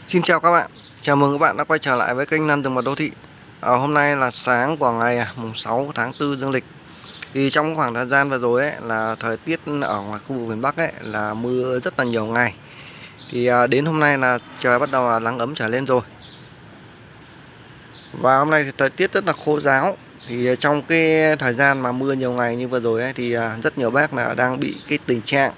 Xin chào các bạn, chào mừng các bạn đã quay trở lại với kênh Lan Tường Mật Đô Thị. Hôm nay là sáng của ngày mùng 6 tháng 4 dương lịch. Thì trong khoảng thời gian vừa rồi ấy, là thời tiết ở ngoài khu vực miền Bắc ấy, là mưa rất là nhiều ngày. Thì đến hôm nay là trời bắt đầu nắng ấm trở lên rồi. Và hôm nay thì thời tiết rất là khô ráo. Thì trong cái thời gian mà mưa nhiều ngày như vừa rồi ấy, thì rất nhiều bác là đang bị cái tình trạng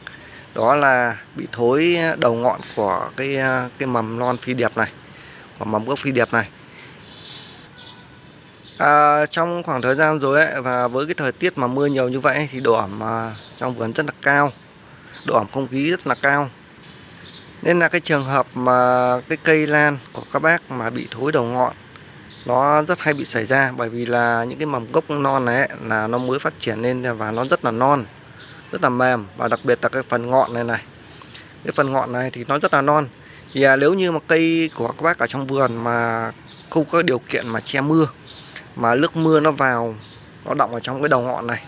đó là bị thối đầu ngọn của cái mầm non phi điệp này, của mầm gốc phi điệp này. Trong khoảng thời gian rồi ấy, và với cái thời tiết mà mưa nhiều như vậy thì độ ẩm trong vườn rất là cao, độ ẩm không khí rất là cao, nên là cái trường hợp mà cái cây lan của các bác mà bị thối đầu ngọn nó rất hay bị xảy ra, bởi vì là những cái mầm gốc non này ấy, là nó mới phát triển lên và nó rất là non, rất là mềm, và đặc biệt là cái phần ngọn này này, cái phần ngọn này thì nó rất là non. Thì nếu như mà cây của các bác ở trong vườn mà không có điều kiện mà che mưa, mà nước mưa nó vào, nó đọng ở trong cái đầu ngọn này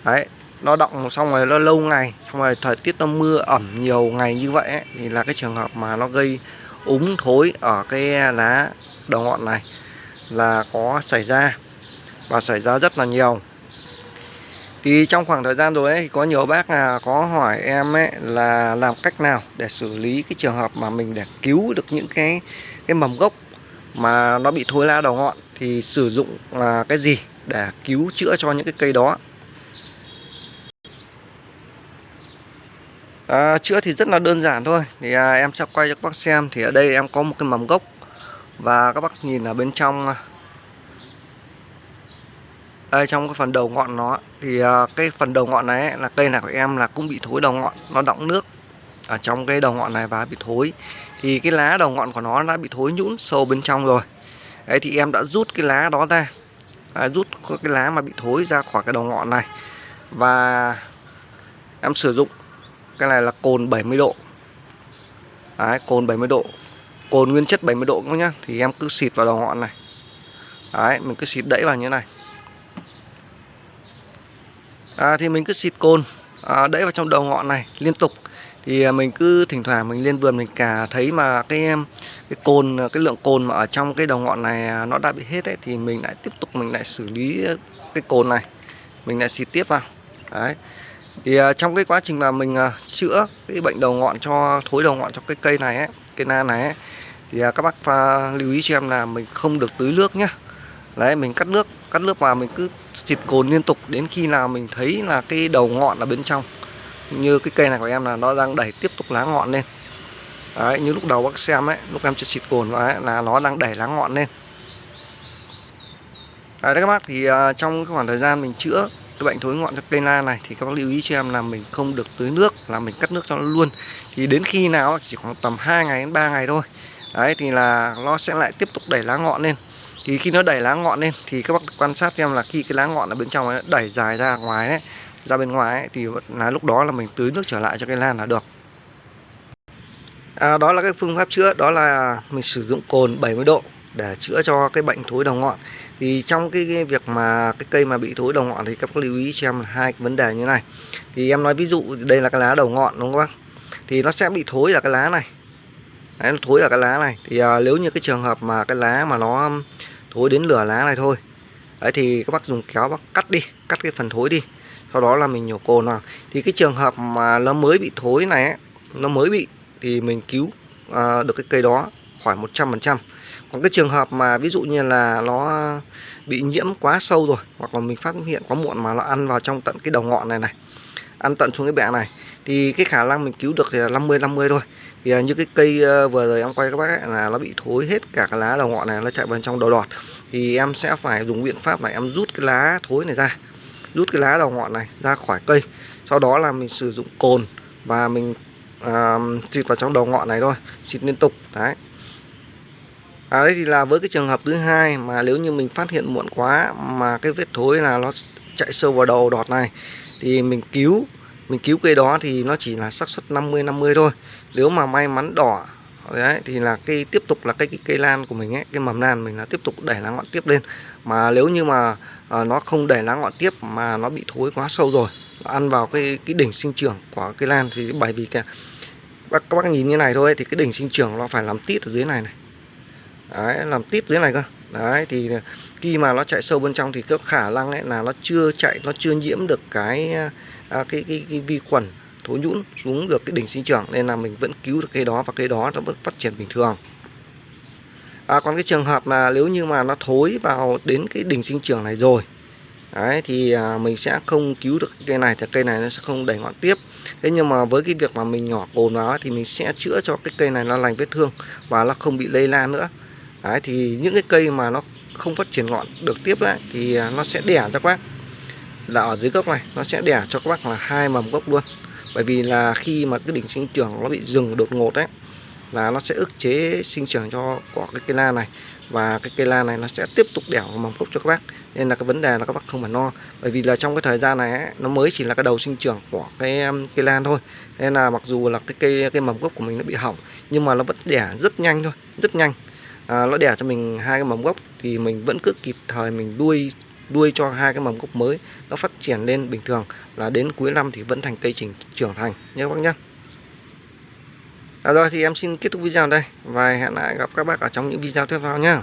đấy, nó đọng xong rồi nó lâu ngày, xong rồi thời tiết nó mưa ẩm nhiều ngày như vậy ấy, thì là cái trường hợp mà nó gây úng thối ở cái lá đầu ngọn này là có xảy ra, và xảy ra rất là nhiều. Thì trong khoảng thời gian rồi ấy, có nhiều bác là có hỏi em ấy là làm cách nào để xử lý cái trường hợp mà mình để cứu được những cái mầm gốc mà nó bị thối lá đầu ngọn, thì sử dụng cái gì để cứu chữa cho những cái cây đó. Chữa thì rất là đơn giản thôi. Thì em sẽ quay cho các bác xem. Thì ở đây em có một cái mầm gốc, và các bác nhìn ở bên trong đây, trong cái phần đầu ngọn nó thì cái phần đầu ngọn này ấy, là cây này của em là cũng bị thối đầu ngọn, nó đọng nước ở trong cái đầu ngọn này và bị thối. Thì cái lá đầu ngọn của nó đã bị thối nhũn sâu bên trong rồi. Đấy, thì em đã rút cái lá đó ra, rút cái lá mà bị thối ra khỏi cái đầu ngọn này, và em sử dụng cái này là cồn 70 độ. Đấy, cồn 70 độ, cồn nguyên chất 70 độ nhá. Thì em cứ xịt vào đầu ngọn này. Đấy, mình cứ xịt đẫy vào như thế này. Thì mình cứ xịt cồn đẫy vào trong đầu ngọn này liên tục. Thì mình cứ thỉnh thoảng mình lên vườn mình cà thấy mà cái cồn, cái lượng cồn mà ở trong cái đầu ngọn này nó đã bị hết ấy, thì mình lại tiếp tục mình lại xử lý cái cồn này, mình lại xịt tiếp vào. Đấy. Thì trong cái quá trình mà mình chữa cái bệnh đầu ngọn, cho thối đầu ngọn cho cái cây này ấy, cây lan này ấy, thì các bác lưu ý cho em là mình không được tưới nước nhá. Đấy, mình cắt nước và mình cứ xịt cồn liên tục đến khi nào mình thấy là cái đầu ngọn ở bên trong, như cái cây này của em là nó đang đẩy tiếp tục lá ngọn lên. Đấy, như lúc đầu bác xem ấy, lúc em chưa xịt cồn vào ấy, là nó đang đẩy lá ngọn lên. Đấy các bác, thì trong cái khoảng thời gian mình chữa cái bệnh thối ngọn cho cây lan này thì các bác lưu ý cho em là mình không được tưới nước, là mình cắt nước cho nó luôn. Thì đến khi nào chỉ khoảng tầm 2 ngày đến 3 ngày thôi. Đấy, thì là nó sẽ lại tiếp tục đẩy lá ngọn lên. Thì khi nó đẩy lá ngọn lên thì các bác quan sát xem là khi cái lá ngọn ở bên trong ấy đẩy dài ra ngoài ấy, ra bên ngoài ấy, thì là lúc đó là mình tưới nước trở lại cho cây lan là được. Đó là cái phương pháp chữa, đó là mình sử dụng cồn 70 độ để chữa cho cái bệnh thối đầu ngọn. Thì trong cái việc mà cái cây mà bị thối đầu ngọn thì các bác lưu ý cho em hai cái vấn đề như này. Thì em nói ví dụ đây là cái lá đầu ngọn đúng không các bác, thì nó sẽ bị thối ở cái lá này. Đấy, nó thối ở cái lá này. Thì nếu như cái trường hợp mà cái lá mà nó thối đến nửa lá này thôi, đấy, thì các bác dùng kéo bác cắt đi, cắt cái phần thối đi, sau đó là mình nhổ cồn vào. Thì cái trường hợp mà nó mới bị thối này ấy, nó mới bị, thì mình cứu được cái cây đó khỏi 100%. Còn cái trường hợp mà ví dụ như là nó bị nhiễm quá sâu rồi, hoặc là mình phát hiện quá muộn mà nó ăn vào trong tận cái đầu ngọn này này, ăn tận xuống cái bẹ này, thì cái khả năng mình cứu được thì là 50-50 thôi. Thì như cái cây vừa rồi em quay các bác ấy, là nó bị thối hết cả cái lá đầu ngọn này, nó chạy vào trong đầu đọt. Thì em sẽ phải dùng biện pháp là em rút cái lá thối này ra, rút cái lá đầu ngọn này ra khỏi cây. Sau đó là mình sử dụng cồn và mình xịt vào trong đầu ngọn này thôi, xịt liên tục. Đấy. Đấy thì là với cái trường hợp thứ hai, mà nếu như mình phát hiện muộn quá mà cái vết thối là nó chạy sâu vào đầu đọt này, thì mình cứu cây đó thì nó chỉ là xác suất 50-50 thôi. Nếu mà may mắn đỏ đấy thì là tiếp tục là cái cây lan của mình ấy, cái mầm lan mình là tiếp tục đẩy lá ngọn tiếp lên. Mà nếu như mà nó không đẩy lá ngọn tiếp mà nó bị thối quá sâu rồi, nó ăn vào cái đỉnh sinh trưởng của cây lan, thì bởi vì Các bác nhìn như này thôi thì cái đỉnh sinh trưởng nó phải làm tít ở dưới này này. Đấy, làm tít dưới này cơ. Đấy thì khi mà nó chạy sâu bên trong thì có khả năng ấy là nó chưa nhiễm được cái vi khuẩn thối nhũn xuống được cái đỉnh sinh trưởng, nên là mình vẫn cứu được cây đó và cây đó nó vẫn phát triển bình thường. Còn cái trường hợp là nếu như mà nó thối vào đến cái đỉnh sinh trưởng này rồi, đấy thì mình sẽ không cứu được cây này, thì cây này nó sẽ không đẩy ngọn tiếp. Thế nhưng mà với cái việc mà mình nhỏ cồn vào thì mình sẽ chữa cho cái cây này nó lành vết thương và nó không bị lây lan nữa. Đấy thì những cái cây mà nó không phát triển ngọn được tiếp đấy thì nó sẽ đẻ cho các bác là ở dưới gốc này, nó sẽ đẻ cho các bác là 2 mầm gốc luôn. Bởi vì là khi mà cái đỉnh sinh trưởng nó bị dừng đột ngột đấy là nó sẽ ức chế sinh trưởng cho của cái cây lan này, và cái cây lan này nó sẽ tiếp tục đẻ mầm gốc cho các bác. Nên là cái vấn đề là các bác không phải lo, bởi vì là trong cái thời gian này ấy, nó mới chỉ là cái đầu sinh trưởng của cái cây lan thôi. Nên là mặc dù là cái mầm gốc của mình nó bị hỏng nhưng mà nó vẫn đẻ rất nhanh thôi, rất nhanh. Nó đẻ cho mình 2 cái mầm gốc thì mình vẫn cứ kịp thời mình đuôi cho 2 cái mầm gốc mới nó phát triển lên bình thường, là đến cuối năm thì vẫn thành cây trưởng thành nhé các bác nhé. Rồi thì em xin kết thúc video ở đây và hẹn lại gặp các bác ở trong những video tiếp theo nhé.